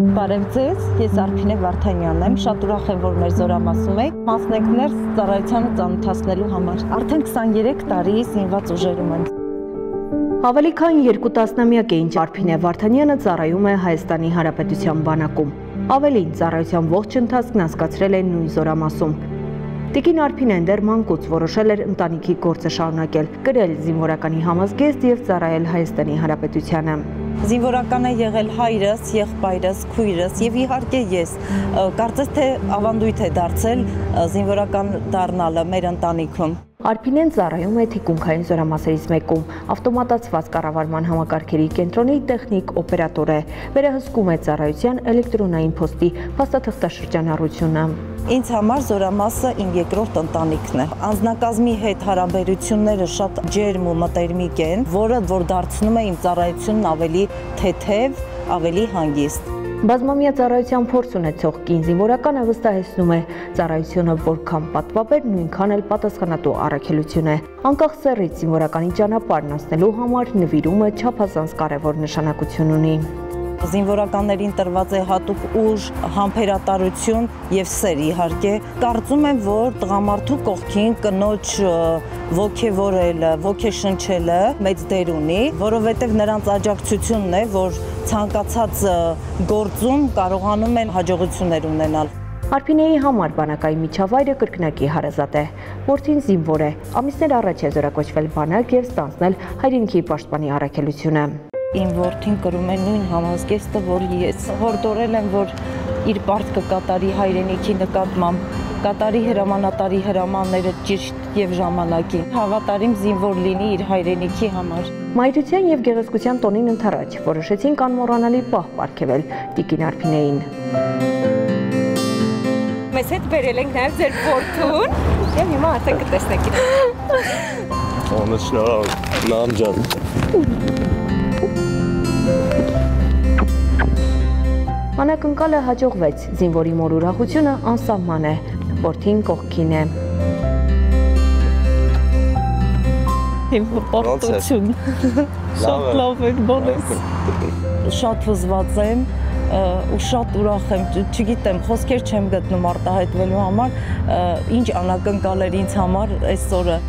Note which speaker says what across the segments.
Speaker 1: Բարև ձեզ, ես Արփինե Վարդանյանն եմ, շատ ուրախ եմ, որ մեր զորամասում եք, մասնիկներ ծառայությանը ծանոթացնելու համար։ Արդեն 23 տարի զինված ուժերում եմ։
Speaker 2: Ավելի քան 2 տասնամյակ է ինչ Արփինե Վարդանյանը ծառայում է Հայաստանի Հանրապետության բանակում։ Ավելին, ծառայության ողջ ընթացքն անցկացրել է նույն զորամասում։ Տիկին Արփինեն դեռ մանկուց որոշել էր ընտանիքի գործը շարունակել, կրել զինվորականի համազգեստ եւ ծառայել Հայաստանի Հանրապետությանը։
Speaker 1: Զինվորական է եղել հայրս, եղբայրս, քույրս եւ իհարկե ես։ Կարծես թե ավանդույթ է դարձել զինվորական դառնալը մեր ընտանիքում։
Speaker 2: Արփինեն ծառայում է թիկունքային զորամասերից մեկում, ավտոմատացված կառավարման համակարգերի կենտրոնի տեխնիկ օպերատոր է, վերահսկում է ծառայության էլեկտրոնային փոստի փաստաթղթաշրջանառությունը։
Speaker 1: Ինձ համար զորամասը իմ երկրորդ ընտանիքն է։ Անձնակազմի հետ հարաբերությունները շատ ջերմ ու մտերմիկ են, որը որ դարձնում է իմ ծառայությունն ավելի թեթև, ավելի հանգիստ։
Speaker 2: Բազմամյա ծառայության փորձ ունեցող կին զինվորականը վստահեցնում է, ծառայությունը որքան պատվաբեր, նույնքան էլ պատասխանատու առաքելություն է։ Անկախ սեռից զինվորականի ճանապարհն անցնելու համար նվիրումը չափազանց կարևոր նշանակություն ունի։
Speaker 1: Զինվորականներին տրված է հատուկ ուժ, համբերատարություն եւ սեր իհարկե։ Կարծում եմ, որ տղամարդու կողքին կնոջ ոգևորելը, ոգեշնչելը մեծ դեր ունի, որովհետեւ նրանց աջակցությունն է, որ ցանկացած գործում կարողանում են հաջողություններ ունենալ։
Speaker 2: Արփինեի համար բանակային միջավայրը կրկնակի հարազատ է։ Որդին զինվոր է, ամիսներ առաջ է զորակոչվել բանակ եւ ստանձնել հայրենիքի պաշտպանի առաքելությունը։
Speaker 1: Իմ որդին կրում է նույն համազգեստը, որ ես հորդորել եմ, որ իր պարտքը կատարի հայրենիքի նկատմամբ, կատարի հրամանատարի հրամանները ճիշտ եւ ժամանակին, հավատարիմ զինվոր լինի իր հայրենիքի համար։
Speaker 2: Մայրության եւ գեղեցկության տոնին ընթരാճ որոշեցինք անմոռանալի պահ պարգևել տիկին Արփինեին։
Speaker 3: Մեզ հետ բերել ենք նաեւ ձեր որդուն եւ հիմա արդեն կտեսնեք իրեն։
Speaker 4: Ոնց շնորհակալ նամ ջան։
Speaker 2: Անակնկալը հաջողվեց, զինվորի մոր ուրախությունը անսահման է, որդին կողքին է։
Speaker 1: Իմ հպարտություն, շատ լավ եք բոլես, շատ հուզված եմ ու շատ ուրախ եմ, չգիտեմ, խոսքեր չեմ գտնում արտահայտվելու համար, ինչ անակնկալ էր ինձ համար այս օրը։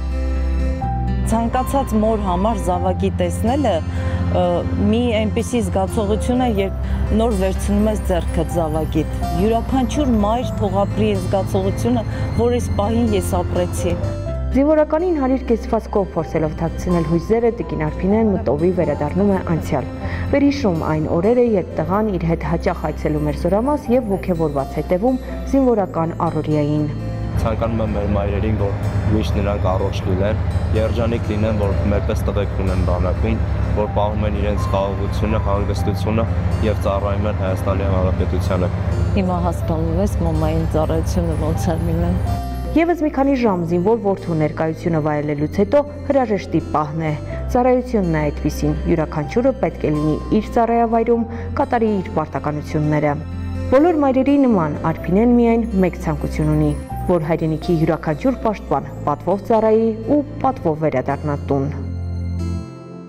Speaker 1: Ցանկացած մոր համար զավակի տեսնելը մի այնպիսի զգացողություն է, երբ նոր վերցնում ես ձեռքդ զավակիդ։ Յուրաքանչյուր մայր թողապրի զգացողությունը, որ այս պահին ես ապրեցի։
Speaker 2: Զինվորականին հարիր կեցվածքով փորձելով թաքցնել հույզերը, տիկին Արփինեն մտովի վերադառնում է անցյալ։ Վերհիշում այն օրերը, երբ տղան իր հետ հաճախ այցելում էր զորամաս եւ ոգևորված հետևում զինվորական առօրյային։
Speaker 4: Ցանկանում եմ մեր մայրերին, որ միշտ նրանք առողջ լինեն, երջանիկ լինեն, որ մերպես տղեկ ունեն բանակին, որ պահում են իրենց խաղաղությունը, հանգստությունը եւ ծառայում են Հայաստանի Հանրապետությանը։
Speaker 1: Հիմա հասկանում ես մամային ծառայությունը ոնց է լինում։
Speaker 2: Եվս մի քանի ժամ զինվոր որդու ներկայությունը վայելելուց հետո հրաժեշտի պահն է։ Ծառայությունն է այդպիսին, յուրաքանչյուրը պետք է լինի իր ծառայավայրում, կատարի իր պարտականությունները։ Բոլոր մայրերի նման Արփինեն միայն մեկ ցանկություն ունի, որ հայրենիքի յուրաքանչյուր պաշտպան պատվով ծառայի ու պատվով վերադառնա տուն։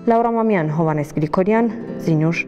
Speaker 2: Լաուրա Մամյան, Հովհաննես Գրիգորյան, Զինուշ։